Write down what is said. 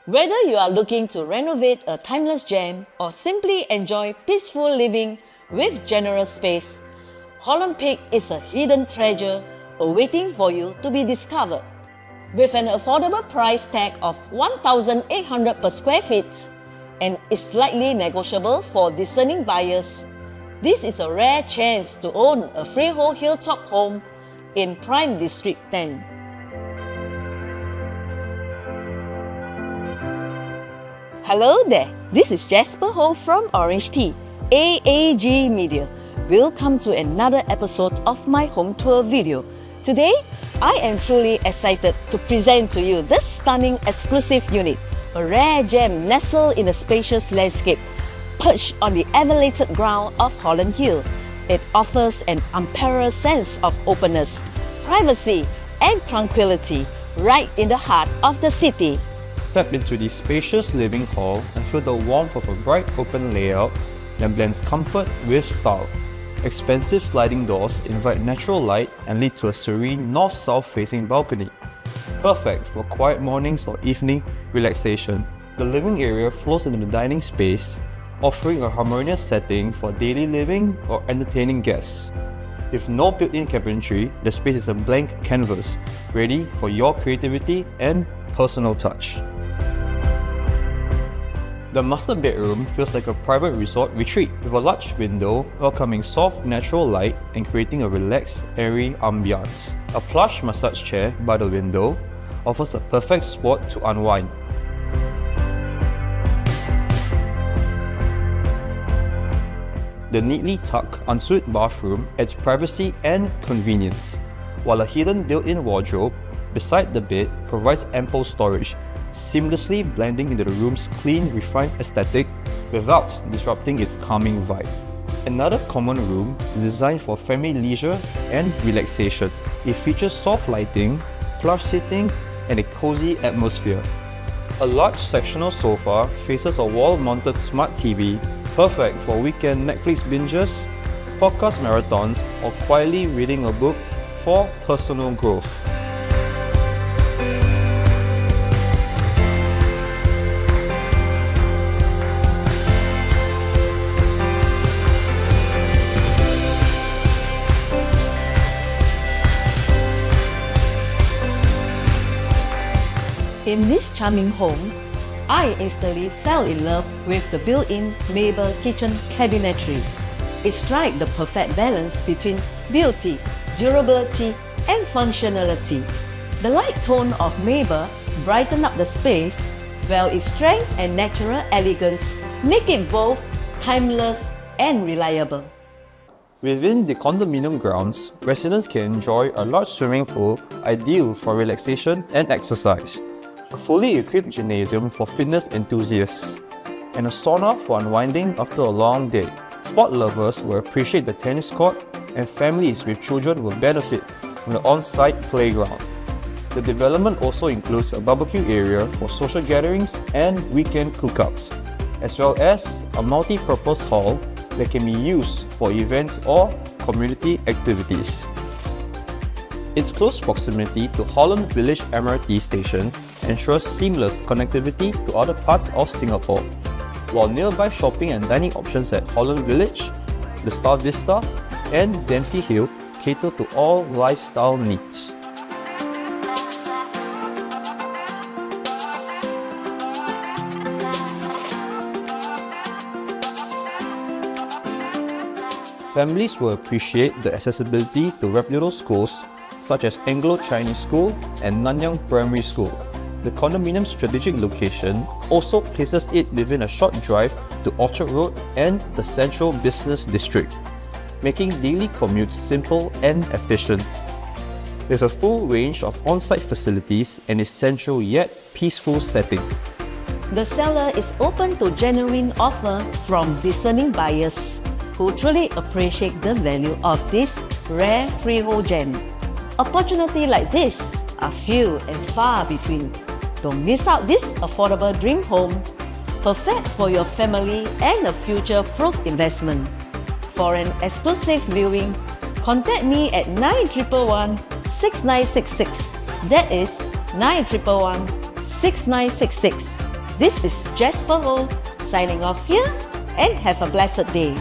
Whether you are looking to renovate a timeless gem or simply enjoy peaceful living with generous space, Holland Peak is a hidden treasure awaiting for you to be discovered. With an affordable price tag of 1,800 per square feet and is slightly negotiable for discerning buyers, this is a rare chance to own a freehold hilltop home in Prime District 10. Hello there, this is Jasper from OrangeTee, AAG Media. Welcome to another episode of my home tour video. Today, I am truly excited to present to you this stunning exclusive unit, a rare gem nestled in a spacious landscape, perched on the elevated ground of Holland Hill. It offers an unparalleled sense of openness, privacy, and tranquility right in the heart of the city. Step into the spacious living hall and feel the warmth of a bright open layout that blends comfort with style. Expansive sliding doors invite natural light and lead to a serene north-south facing balcony. Perfect for quiet mornings or evening relaxation, the living area flows into the dining space, offering a harmonious setting for daily living or entertaining guests. With no built-in cabinetry, the space is a blank canvas, ready for your creativity and personal touch. The master bedroom feels like a private resort retreat with a large window welcoming soft natural light and creating a relaxed, airy ambiance. A plush massage chair by the window offers a perfect spot to unwind. The neatly tucked ensuite bathroom adds privacy and convenience, while a hidden built-in wardrobe beside the bed provides ample storage, seamlessly blending into the room's clean, refined aesthetic without disrupting its calming vibe. Another common room is designed for family leisure and relaxation. It features soft lighting, plush seating, and a cozy atmosphere. A large sectional sofa faces a wall-mounted smart TV, perfect for weekend Netflix binges, podcast marathons, or quietly reading a book for personal growth. In this charming home, I instantly fell in love with the built-in marble kitchen cabinetry. It strikes the perfect balance between beauty, durability, and functionality. The light tone of marble brightens up the space, while its strength and natural elegance make it both timeless and reliable. Within the condominium grounds, residents can enjoy a large swimming pool ideal for relaxation and exercise, a fully equipped gymnasium for fitness enthusiasts, and a sauna for unwinding after a long day. Sport lovers will appreciate the tennis court, and families with children will benefit from the on-site playground. The development also includes a barbecue area for social gatherings and weekend cookouts, as well as a multi-purpose hall that can be used for events or community activities. Its close proximity to Holland Village MRT station ensures seamless connectivity to other parts of Singapore, while nearby shopping and dining options at Holland Village, the Star Vista, and Dempsey Hill cater to all lifestyle needs. Families will appreciate the accessibility to reputable schools such as Anglo-Chinese School and Nanyang Primary School. The condominium's strategic location also places it within a short drive to Orchard Road and the Central Business District, making daily commutes simple and efficient. With a full range of on-site facilities and essential yet peaceful setting. The seller is open to genuine offer from discerning buyers who truly appreciate the value of this rare freehold gem. Opportunities like this are few and far between. Don't miss out this affordable dream home, perfect for your family and a future-proof investment. For an exclusive viewing, contact me at 9111-6966. That is 9111-6966. This is Jasper Ho signing off here and have a blessed day.